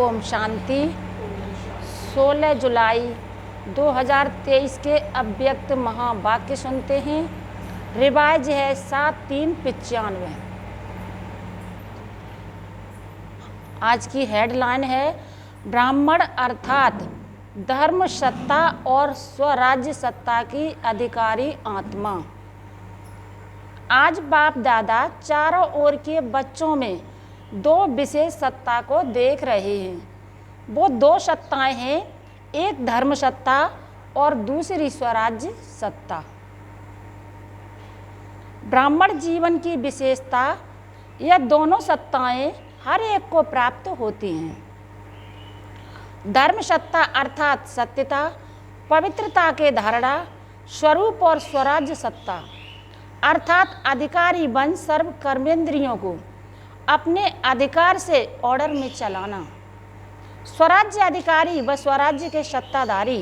ओम शांति। 16 जुलाई 2023 के अव्यक्त महावाक्य सुनते हैं। रिवाइज है 7395। आज की हेडलाइन है ब्राह्मण अर्थात धर्म सत्ता और स्वराज्य सत्ता की अधिकारी आत्मा। आज बाप दादा चारों ओर के बच्चों में दो विशेष सत्ता को देख रहे हैं। वो दो सत्ताएं हैं, एक धर्म सत्ता और दूसरी स्वराज्य सत्ता। ब्राह्मण जीवन की विशेषता, यह दोनों सत्ताएं हर एक को प्राप्त होती हैं। धर्म सत्ता अर्थात सत्यता, पवित्रता के धारणा स्वरूप और स्वराज्य सत्ता अर्थात अधिकारी बन सर्व कर्मेंद्रियों को अपने अधिकार से ऑर्डर में चलाना। स्वराज्य अधिकारी व स्वराज्य के सत्ताधारी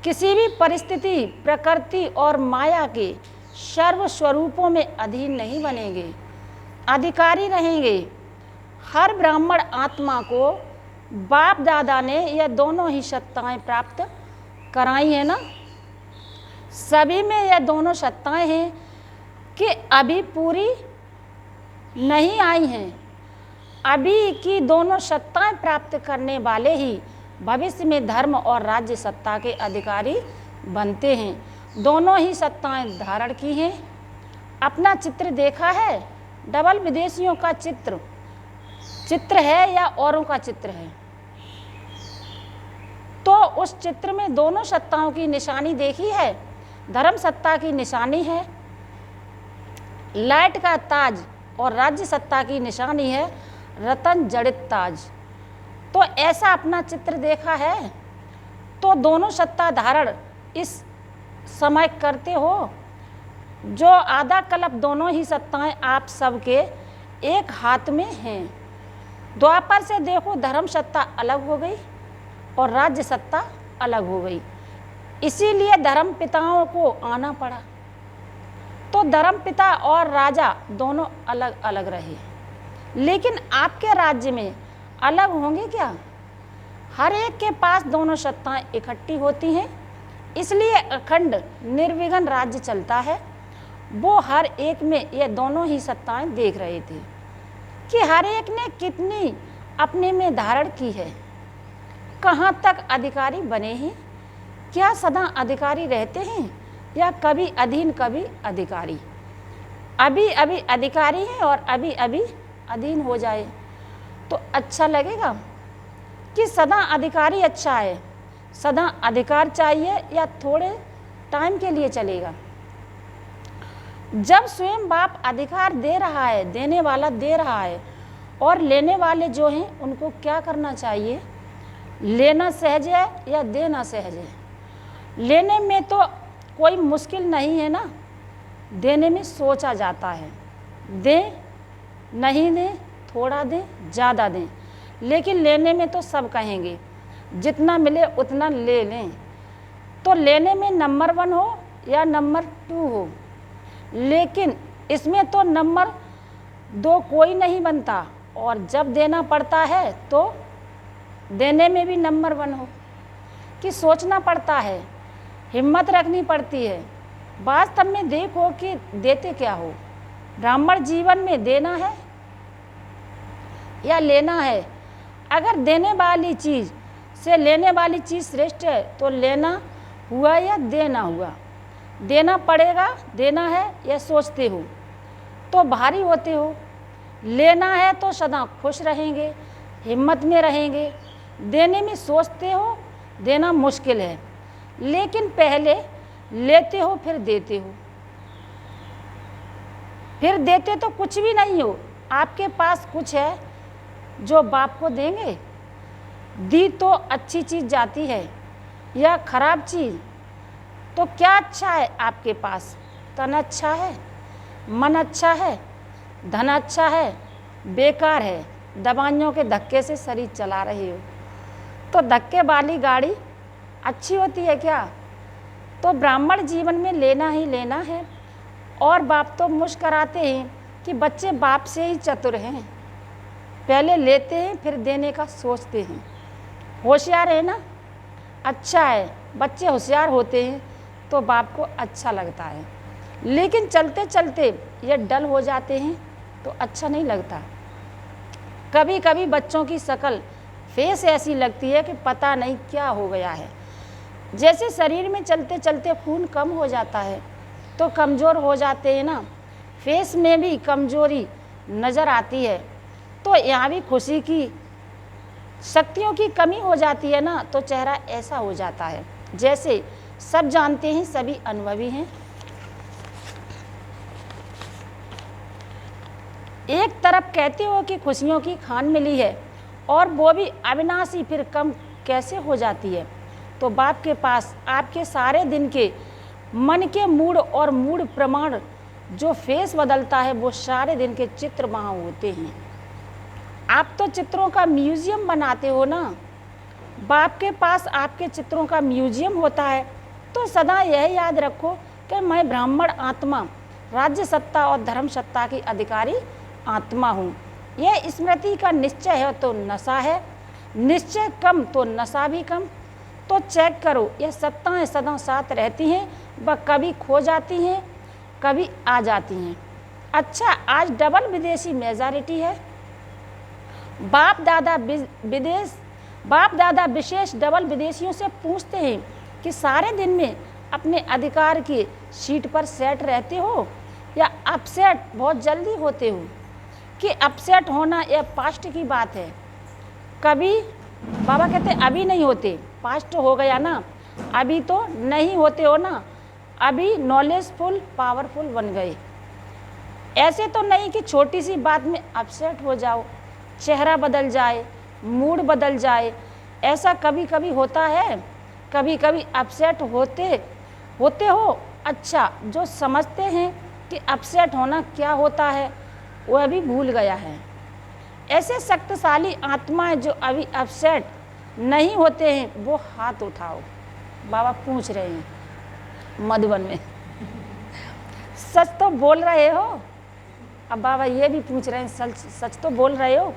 किसी भी परिस्थिति, प्रकृति और माया के सर्व स्वरूपों में अधीन नहीं बनेंगे, अधिकारी रहेंगे। हर ब्राह्मण आत्मा को बाप दादा ने यह दोनों ही सत्ताएं प्राप्त कराई है ना। सभी में यह दोनों सत्ताएं हैं कि अभी पूरी नहीं आई हैं। अभी की दोनों सत्ताएं प्राप्त करने वाले ही भविष्य में धर्म और राज्य सत्ता के अधिकारी बनते हैं। दोनों ही सत्ताएं धारण की हैं। अपना चित्र देखा है? डबल विदेशियों का चित्र है या औरों का चित्र है? तो उस चित्र में दोनों सत्ताओं की निशानी देखी है। धर्म सत्ता की निशानी है लाइट का ताज और राज्य सत्ता की निशानी है रतन जड़ित ताज। तो ऐसा अपना चित्र देखा है? तो दोनों सत्ता धारण इस समय करते हो। जो आधा कल्प दोनों ही सत्ताएं आप सबके एक हाथ में हैं। द्वापर से देखो, धर्म सत्ता अलग हो गई और राज्य सत्ता अलग हो गई। इसीलिए धर्म पिताओं को आना पड़ा। तो धर्म पिता और राजा दोनों अलग अलग रहे, लेकिन आपके राज्य में अलग होंगे क्या? हर एक के पास दोनों सत्ताएं इकट्ठी होती हैं, इसलिए अखंड निर्विघ्न राज्य चलता है। वो हर एक में ये दोनों ही सत्ताएं देख रहे थे कि हर एक ने कितनी अपने में धारण की है, कहाँ तक अधिकारी बने हैं, क्या सदा अधिकारी रहते हैं या कभी अधीन कभी अधिकारी। अभी अभी अधिकारी हैं और अभी अभी अधीन हो जाए तो अच्छा लगेगा कि सदा अधिकारी अच्छा है, सदा अधिकार चाहिए या थोड़े टाइम के लिए चलेगा। जब स्वयं बाप अधिकार दे रहा है, देने वाला दे रहा है, और लेने वाले जो हैं उनको क्या करना चाहिए? लेना सहज है या देना सहज है? लेने में तो कोई मुश्किल नहीं है ना, देने में सोचा जाता है। दें नहीं दें, थोड़ा दें ज़्यादा दें, लेकिन लेने में तो सब कहेंगे जितना मिले उतना ले लें। तो लेने में नंबर 1 हो या नंबर 2 हो, लेकिन इसमें तो नंबर 2 कोई नहीं बनता। और जब देना पड़ता है तो देने में भी नंबर 1 हो कि सोचना पड़ता है, हिम्मत रखनी पड़ती है। वास्तव में देखो कि देते क्या हो। ब्राह्मण जीवन में देना है या लेना है। अगर देने वाली चीज़ से लेने वाली चीज़ श्रेष्ठ है तो लेना हुआ या देना हुआ। देना पड़ेगा, देना है या सोचते हो तो भारी होते हो। लेना है तो सदा खुश रहेंगे, हिम्मत में रहेंगे। देने में सोचते हो, देना मुश्किल है, लेकिन पहले लेते हो फिर देते हो। फिर देते तो कुछ भी नहीं हो। आपके पास कुछ है जो बाप को देंगे। दी तो अच्छी चीज़ जाती है या खराब चीज़? तो क्या अच्छा है आपके पास? तन अच्छा है, मन अच्छा है, धन अच्छा है, बेकार है, दवाइयों के धक्के से शरीर चला रहे हो। तो धक्के वाली गाड़ी अच्छी होती है क्या? तो ब्राह्मण जीवन में लेना ही लेना है। और बाप तो मुस्कराते हैं कि बच्चे बाप से ही चतुर हैं। पहले लेते हैं फिर देने का सोचते हैं। होशियार है ना, अच्छा है, बच्चे होशियार होते हैं तो बाप को अच्छा लगता है, लेकिन चलते चलते ये डल हो जाते हैं तो अच्छा नहीं लगता। कभी कभी बच्चों की शक्ल फेस ऐसी लगती है कि पता नहीं क्या हो गया है। जैसे शरीर में चलते चलते खून कम हो जाता है तो कमज़ोर हो जाते हैं ना, फेस में भी कमज़ोरी नज़र आती है। तो यहाँ भी खुशी की शक्तियों की कमी हो जाती है ना, तो चेहरा ऐसा हो जाता है। जैसे सब जानते हैं, सभी अनुभवी हैं। एक तरफ कहते हो कि खुशियों की खान मिली है और वो भी अविनाशी, फिर कम कैसे हो जाती है। तो बाप के पास आपके सारे दिन के मन के मूड और मूड प्रमाण जो फेस बदलता है वो सारे दिन के चित्र वहाँ होते हैं। आप तो चित्रों का म्यूजियम बनाते हो ना, बाप के पास आपके चित्रों का म्यूजियम होता है। तो सदा यह याद रखो कि मैं ब्राह्मण आत्मा, राज्य सत्ता और धर्म सत्ता की अधिकारी आत्मा हूँ। यह स्मृति का निश्चय है तो नशा है, निश्चय कम तो नशा भी कम। तो चेक करो, यह सत्ताएं सदा साथ रहती हैं, वह कभी खो जाती हैं, कभी आ जाती हैं। अच्छा, आज डबल विदेशी मेजॉरिटी है। बाप दादा विशेष डबल विदेशियों से पूछते हैं कि सारे दिन में अपने अधिकार की सीट पर सेट रहते हो या अपसेट बहुत जल्दी होते हो। कि अपसेट होना यह पास्ट की बात है। कभी बाबा कहते अभी नहीं होते, पास्ट हो गया ना, अभी तो नहीं होते हो ना, अभी नॉलेजफुल पावरफुल बन गए। ऐसे तो नहीं कि छोटी सी बात में अपसेट हो जाओ, चेहरा बदल जाए, मूड बदल जाए। ऐसा कभी कभी होता है, कभी कभी अपसेट होते हो। अच्छा, जो समझते हैं कि अपसेट होना क्या होता है वह भी भूल गया है। ऐसे शक्तिशाली आत्माएं जो अभी अपसेट नहीं होते हैं वो हाथ उठाओ। बाबा पूछ रहे हैं मधुबन में, सच तो बोल रहे हो? अब बाबा ये भी पूछ रहे हैं सच तो बोल रहे हो?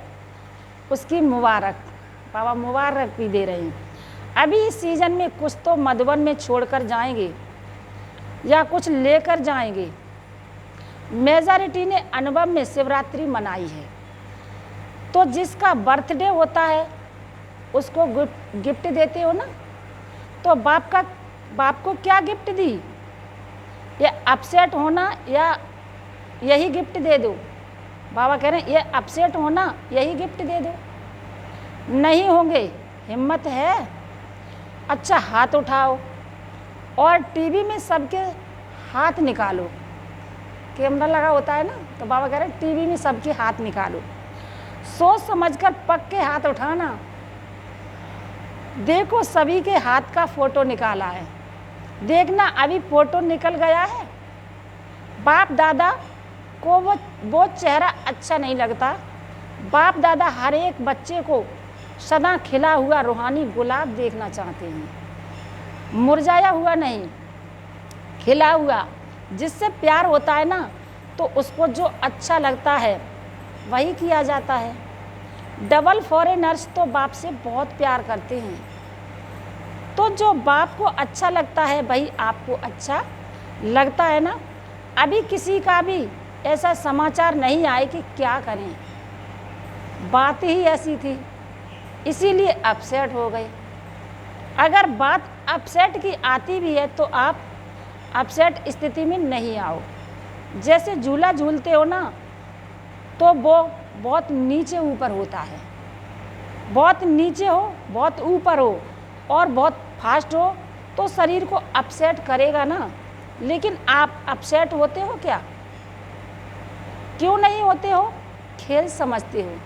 उसकी मुबारक, बाबा मुबारक भी दे रहे हैं। अभी इस सीजन में कुछ तो मधुबन में छोड़कर जाएंगे या कुछ लेकर जाएंगे। मेजॉरिटी ने अनुभव में शिवरात्रि मनाई है, तो जिसका बर्थडे होता है उसको गिफ्ट देते हो ना। तो बाप को क्या गिफ्ट दी? ये अपसेट होना या यही गिफ्ट दे दो? बाबा कह रहे हैं ये अपसेट होना यही गिफ्ट दे दो। नहीं होंगे, हिम्मत है? अच्छा, हाथ उठाओ और टीवी में सबके हाथ निकालो। कैमरा लगा होता है ना, तो बाबा कह रहे हैं टीवी में सबके हाथ निकालो। सोच समझकर पक्के हाथ उठाना। देखो सभी के हाथ का फोटो निकाला है, देखना अभी फोटो निकल गया है। बाप दादा को वो चेहरा अच्छा नहीं लगता। बाप दादा हर एक बच्चे को सदा खिला हुआ रूहानी गुलाब देखना चाहते हैं, मुरझाया हुआ नहीं, खिला हुआ। जिससे प्यार होता है ना, तो उसको जो अच्छा लगता है वही किया जाता है। डबल फॉरेनर्स तो बाप से बहुत प्यार करते हैं, तो जो बाप को अच्छा लगता है वही आपको अच्छा लगता है ना। अभी किसी का भी ऐसा समाचार नहीं आए कि क्या करें, बात ही ऐसी थी, इसीलिए अपसेट हो गए। अगर बात अपसेट की आती भी है तो आप अपसेट स्थिति में नहीं आओ। जैसे झूला झूलते हो ना, तो वो बहुत नीचे ऊपर होता है। बहुत नीचे हो, बहुत ऊपर हो और बहुत फास्ट हो तो शरीर को अपसेट करेगा ना। लेकिन आप अपसेट होते हो क्या? क्यों नहीं होते हो? खेल समझते हो।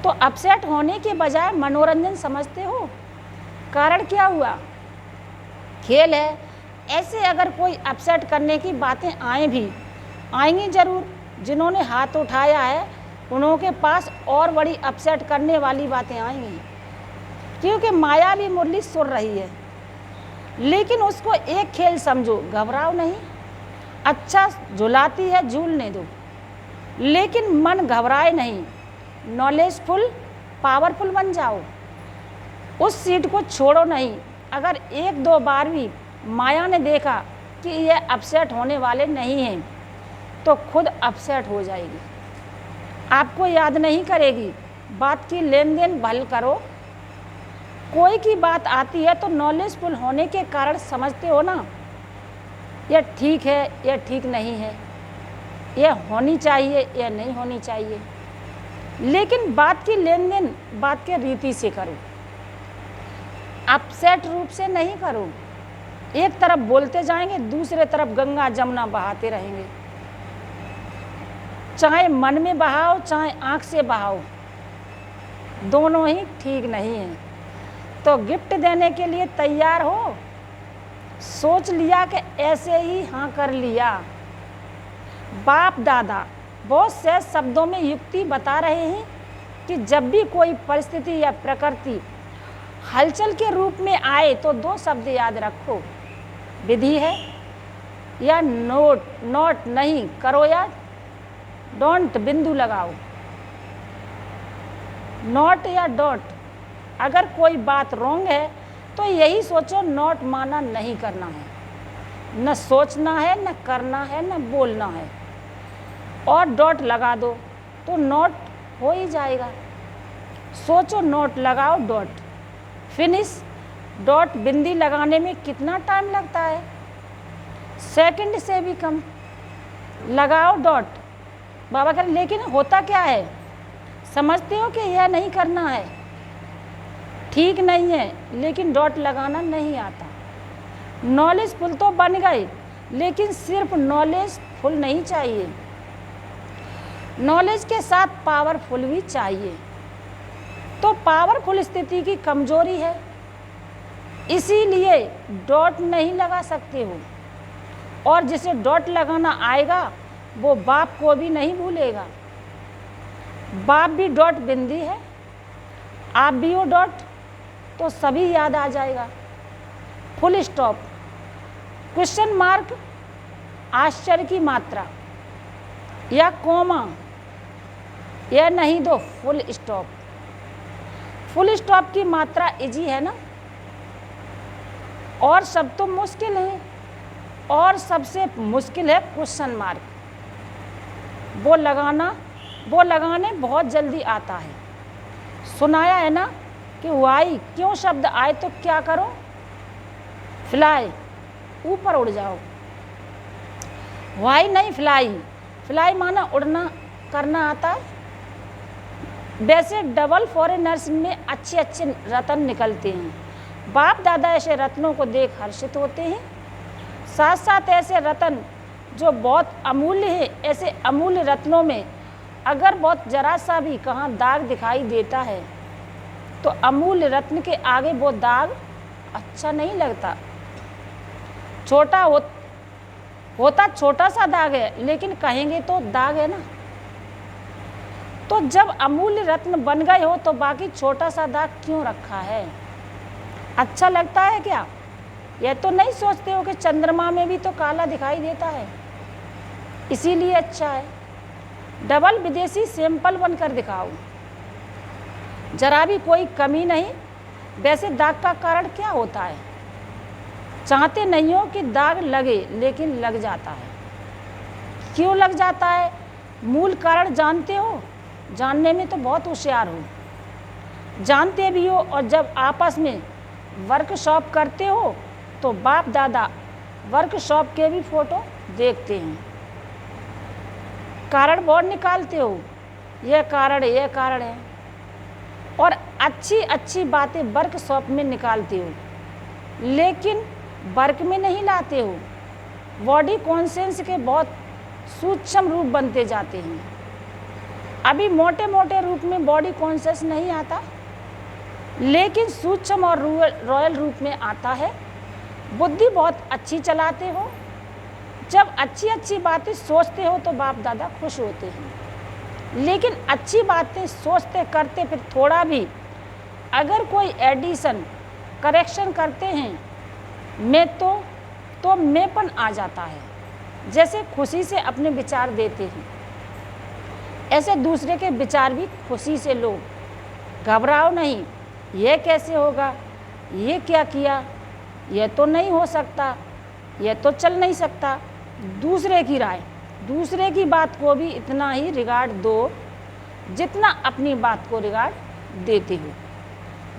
तो अपसेट होने के बजाय मनोरंजन समझते हो। कारण क्या हुआ? खेल है। ऐसे अगर कोई अपसेट करने की बातें आएंगी ज़रूर। जिन्होंने हाथ उठाया है उन्हों के पास और बड़ी अपसेट करने वाली बातें आएंगी, क्योंकि माया भी मुरली सुन रही है। लेकिन उसको एक खेल समझो, घबराओ नहीं। अच्छा झुलाती है, झूलने दो, लेकिन मन घबराए नहीं। नॉलेजफुल, पावरफुल बन जाओ। उस सीट को छोड़ो नहीं। अगर एक दो बार भी माया ने देखा कि ये अपसेट होने वाले नहीं हैं तो खुद अपसेट हो जाएगी, आपको याद नहीं करेगी। बात की लेन देन भल करो। कोई की बात आती है तो नॉलेजफुल होने के कारण समझते हो ना, यह ठीक है, यह ठीक नहीं है, यह होनी चाहिए, यह नहीं होनी चाहिए। लेकिन बात की लेन देन बात के रीति से करो, अपसेट रूप से नहीं करो। एक तरफ बोलते जाएंगे, दूसरे तरफ गंगा जमुना बहाते रहेंगे। चाहे मन में बहाओ, चाहे आँख से बहाओ, दोनों ही ठीक नहीं है। तो गिफ्ट देने के लिए तैयार हो? सोच लिया कि ऐसे ही हाँ कर लिया। बाप दादा बहुत से शब्दों में युक्ति बता रहे हैं कि जब भी कोई परिस्थिति या प्रकृति हलचल के रूप में आए तो दो शब्द याद रखो, विधि है या नोट, नोट नहीं करो या डोंट, बिंदु लगाओ। नॉट या डॉट। अगर कोई बात रॉन्ग है तो यही सोचो, नॉट माना नहीं करना है, न सोचना है, न करना है, न बोलना है। और डॉट लगा दो तो नॉट हो ही जाएगा। सोचो, नोट लगाओ, डॉट, फिनिश। डॉट बिंदी लगाने में कितना टाइम लगता है? सेकंड से भी कम। लगाओ डॉट, बाबा कह, लेकिन होता क्या है? समझते हो कि यह नहीं करना है, ठीक नहीं है, लेकिन डॉट लगाना नहीं आता। नॉलेजफुल तो बन गए, लेकिन सिर्फ नॉलेजफुल नहीं चाहिए, नॉलेज के साथ पावरफुल भी चाहिए। तो पावरफुल स्थिति की कमजोरी है, इसीलिए डॉट नहीं लगा सकते हो। और जिसे डॉट लगाना आएगा वो बाप को भी नहीं भूलेगा। बाप भी डॉट बिंदी है, आप भी हो डॉट, तो सभी याद आ जाएगा। फुल स्टॉप, क्वेश्चन मार्क, आश्चर्य की मात्रा या कोमा, यह नहीं दो, फुल स्टॉप। फुल स्टॉप की मात्रा इजी है ना, और सब तो मुश्किल है, और सबसे मुश्किल है क्वेश्चन मार्क। वो लगाने बहुत जल्दी आता है। सुनाया है ना कि वाई क्यों शब्द आए तो क्या करो? फ्लाई, ऊपर उड़ जाओ। वाई नहीं, फ्लाई। फ्लाई माना उड़ना, करना आता है। वैसे डबल फॉरेनर्स में अच्छे अच्छे रत्न निकलते हैं। बाप दादा ऐसे रत्नों को देख हर्षित होते हैं। साथ साथ ऐसे रत्न जो बहुत अमूल्य है, ऐसे अमूल्य रत्नों में अगर बहुत जरा सा भी कहाँ दाग दिखाई देता है तो अमूल्य रत्न के आगे वो दाग अच्छा नहीं लगता। छोटा होता छोटा सा दाग है, लेकिन कहेंगे तो दाग है ना। तो जब अमूल्य रत्न बन गए हो तो बाकी छोटा सा दाग क्यों रखा है? अच्छा लगता है क्या? यह तो नहीं सोचते हो कि चंद्रमा में भी तो काला दिखाई देता है, इसीलिए अच्छा है। डबल विदेशी सैंपल बनकर दिखाओ, जरा भी कोई कमी नहीं। वैसे दाग का कारण क्या होता है? चाहते नहीं हो कि दाग लगे, लेकिन लग जाता है। क्यों लग जाता है? मूल कारण जानते हो? जानने में तो बहुत होशियार हो, जानते भी हो। और जब आपस में वर्कशॉप करते हो तो बाप दादा वर्कशॉप के भी फोटो देखते हैं, कारण बहुत निकालते हो, यह कारण है, यह कारण है। और अच्छी अच्छी बातें वर्कशॉप में निकालते हो, लेकिन वर्क में नहीं लाते हो। बॉडी कॉन्शियस के बहुत सूक्ष्म रूप बनते जाते हैं। अभी मोटे मोटे रूप में बॉडी कॉन्शियस नहीं आता, लेकिन सूक्ष्म और रॉयल रूप में आता है। बुद्धि बहुत अच्छी चलाते हो। जब अच्छी अच्छी बातें सोचते हो तो बाप दादा खुश होते हैं, लेकिन अच्छी बातें सोचते करते फिर थोड़ा भी अगर कोई एडिशन करेक्शन करते हैं मैं तो मैंपन आ जाता है। जैसे खुशी से अपने विचार देते हैं, ऐसे दूसरे के विचार भी खुशी से लो, घबराओ नहीं, ये कैसे होगा, ये क्या किया, यह तो नहीं हो सकता, यह तो चल नहीं सकता। दूसरे की राय, दूसरे की बात को भी इतना ही रिगार्ड दो जितना अपनी बात को रिगार्ड देते हो।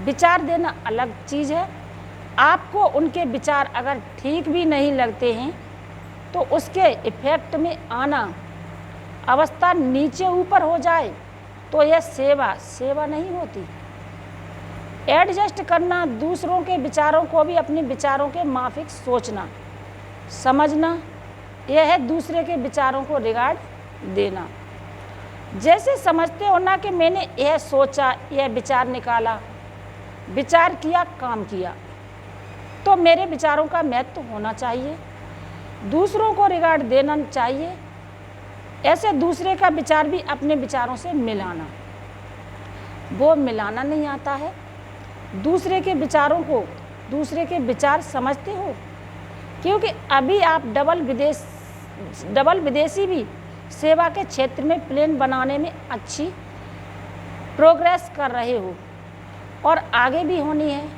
विचार देना अलग चीज़ है। आपको उनके विचार अगर ठीक भी नहीं लगते हैं तो उसके इफेक्ट में आना, अवस्था नीचे ऊपर हो जाए तो यह सेवा नहीं होती। एडजस्ट करना, दूसरों के विचारों को भी अपने विचारों के माफिक सोचना, समझना, यह है दूसरे के विचारों को रिगार्ड देना। जैसे समझते हो ना कि मैंने यह सोचा, यह विचार निकाला, विचार किया, काम किया, तो मेरे विचारों का महत्व होना चाहिए, दूसरों को रिगार्ड देना चाहिए। ऐसे दूसरे का विचार भी अपने विचारों से मिलाना, वो मिलाना नहीं आता है। दूसरे के विचारों को, दूसरे के विचार समझते हो, क्योंकि अभी आप डबल विदेशी भी सेवा के क्षेत्र में प्लेन बनाने में अच्छी प्रोग्रेस कर रहे हो और आगे भी होनी है,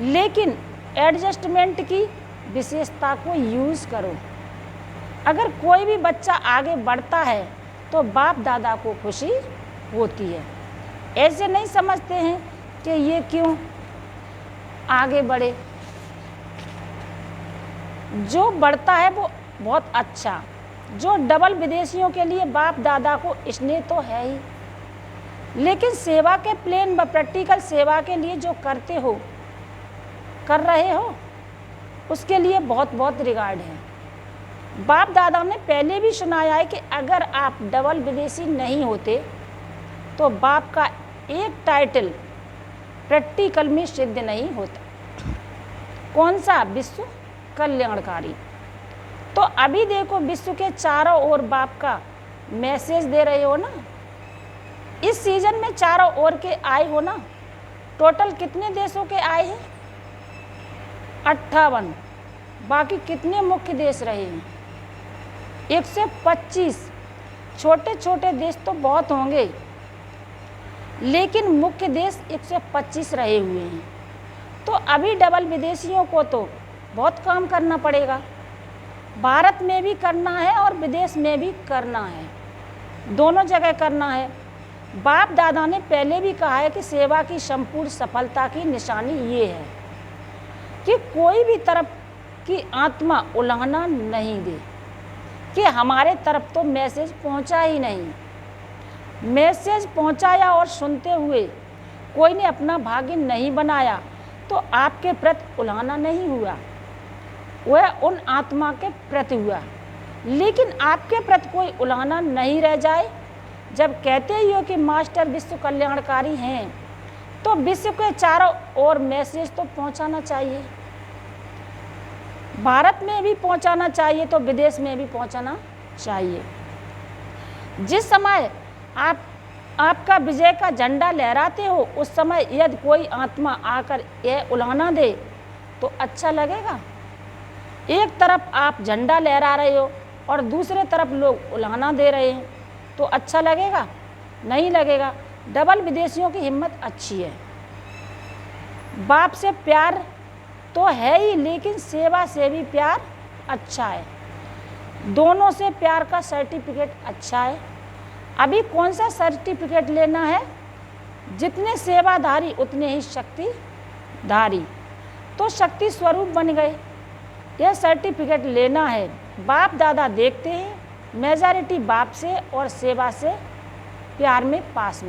लेकिन एडजस्टमेंट की विशेषता को यूज़ करो। अगर कोई भी बच्चा आगे बढ़ता है तो बाप दादा को खुशी होती है। ऐसे नहीं समझते हैं कि ये क्यों आगे बढ़े, जो बढ़ता है वो बहुत अच्छा। जो डबल विदेशियों के लिए बाप दादा को स्नेह तो है ही, लेकिन सेवा के प्लेन व प्रैक्टिकल सेवा के लिए जो कर रहे हो उसके लिए बहुत बहुत रिगार्ड है। बाप दादा ने पहले भी सुनाया है कि अगर आप डबल विदेशी नहीं होते तो बाप का एक टाइटल प्रैक्टिकल में सिद्ध नहीं होता। कौन सा? विश्व कल्याणकारी। तो अभी देखो, विश्व के चारों ओर बाप का मैसेज दे रहे हो ना। इस सीजन में चारों ओर के आए हो ना। टोटल कितने देशों के आए हैं? 58। बाकी कितने मुख्य देश रहे हैं? 125। छोटे छोटे देश तो बहुत होंगे, लेकिन मुख्य देश 125 रहे हुए हैं। तो अभी डबल विदेशियों को तो बहुत काम करना पड़ेगा। भारत में भी करना है और विदेश में भी करना है, दोनों जगह करना है। बाप दादा ने पहले भी कहा है कि सेवा की संपूर्ण सफलता की निशानी ये है कि कोई भी तरफ की आत्मा उलाहना नहीं दे कि हमारे तरफ तो मैसेज पहुंचा ही नहीं। मैसेज पहुंचाया और सुनते हुए कोई ने अपना भाग्य नहीं बनाया तो आपके प्रति उलाहना नहीं हुआ, वह उन आत्मा के प्रति हुआ। लेकिन आपके प्रति कोई उलाहना नहीं रह जाए। जब कहते ही हो कि मास्टर विश्व कल्याणकारी हैं, तो विश्व के चारों ओर मैसेज तो पहुंचाना चाहिए। भारत में भी पहुंचाना चाहिए तो विदेश में भी पहुंचाना चाहिए। जिस समय आपका विजय का झंडा लहराते हो, उस समय यदि कोई आत्मा आकर यह उलाहना दे तो अच्छा लगेगा। एक तरफ आप झंडा लहरा रहे हो और दूसरे तरफ लोग उलाहना दे रहे हैं तो अच्छा लगेगा? नहीं लगेगा। डबल विदेशियों की हिम्मत अच्छी है। बाप से प्यार तो है ही, लेकिन सेवा से भी प्यार अच्छा है। दोनों से प्यार का सर्टिफिकेट अच्छा है। अभी कौन सा सर्टिफिकेट लेना है? जितने सेवाधारी उतने ही शक्तिधारी, तो शक्ति स्वरूप बन गए। यह सर्टिफिकेट लेना है। बाप दादा देखते हैं मेजॉरिटी बाप से और सेवा से प्यार में पास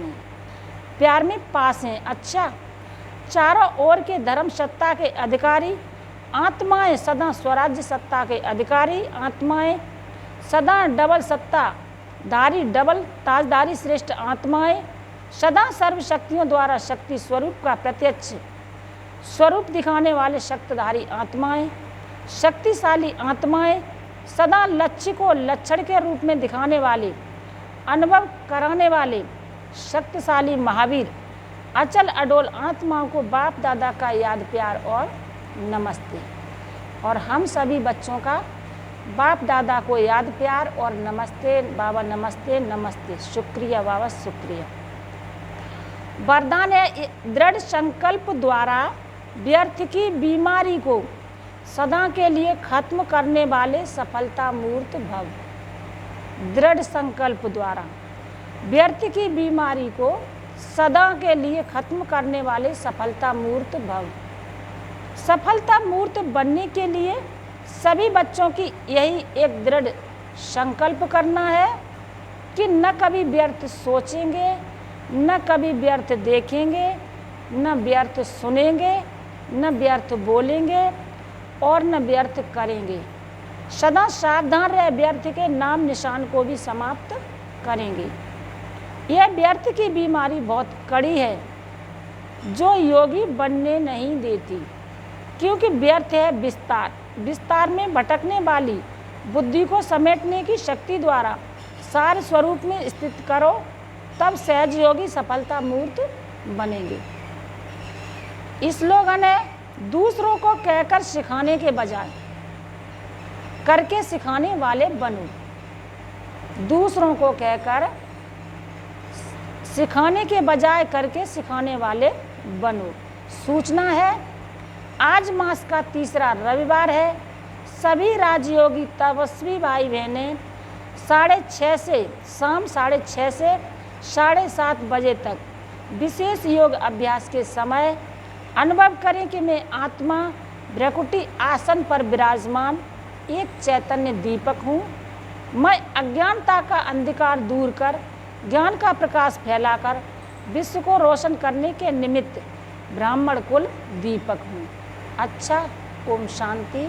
हैं। अच्छा, चारों ओर के धर्म सत्ता के अधिकारी आत्माएं, सदा स्वराज्य सत्ता के अधिकारी आत्माएं, सदा डबल सत्ताधारी, डबल ताजदारी श्रेष्ठ आत्माएं, सदा सर्व शक्तियों द्वारा शक्ति स्वरूप का प्रत्यक्ष स्वरूप दिखाने वाले शक्तिधारी आत्माएं, शक्तिशाली आत्माएं, सदा लक्ष्य को लक्षण के रूप में दिखाने वाले, अनुभव कराने वाले शक्तिशाली महावीर, अचल अडोल आत्माओं को बाप दादा का याद, प्यार और नमस्ते। और हम सभी बच्चों का बाप दादा को याद प्यार और नमस्ते बाबा, नमस्ते नमस्ते, शुक्रिया बाबा शुक्रिया। वरदान है दृढ़ संकल्प द्वारा व्यर्थ की बीमारी को सदा के लिए खत्म करने वाले सफलता मूर्त भव। दृढ़ संकल्प द्वारा व्यर्थ की बीमारी को सदा के लिए खत्म करने वाले सफलता मूर्त भव। सफलता मूर्त बनने के लिए सभी बच्चों की यही एक दृढ़ संकल्प करना है कि न कभी व्यर्थ सोचेंगे, न कभी व्यर्थ देखेंगे, न व्यर्थ सुनेंगे, न व्यर्थ बोलेंगे और न व्यर्थ करेंगे। सदा सावधान रह व्यर्थ के नाम निशान को भी समाप्त करेंगे। यह व्यर्थ की बीमारी बहुत कड़ी है जो योगी बनने नहीं देती, क्योंकि व्यर्थ है विस्तार। विस्तार में भटकने वाली बुद्धि को समेटने की शक्ति द्वारा सार स्वरूप में स्थित करो, तब सहज योगी सफलता मूर्त बनेंगे। स्लोगन है दूसरों को कहकर सिखाने के बजाय करके सिखाने वाले बनो। दूसरों को कहकर सिखाने के बजाय करके सिखाने वाले बनो। सूचना है आज मास का तीसरा रविवार है। सभी राजयोगी तपस्वी भाई बहनें 6:30 से शाम 6:30 से 7:30 बजे तक विशेष योग अभ्यास के समय अनुभव करें कि मैं आत्मा भ्रकुटी आसन पर विराजमान एक चैतन्य दीपक हूँ। मैं अज्ञानता का अंधकार दूर कर ज्ञान का प्रकाश फैलाकर विश्व को रोशन करने के निमित्त ब्राह्मण कुल दीपक हूँ। अच्छा, ओम शांति।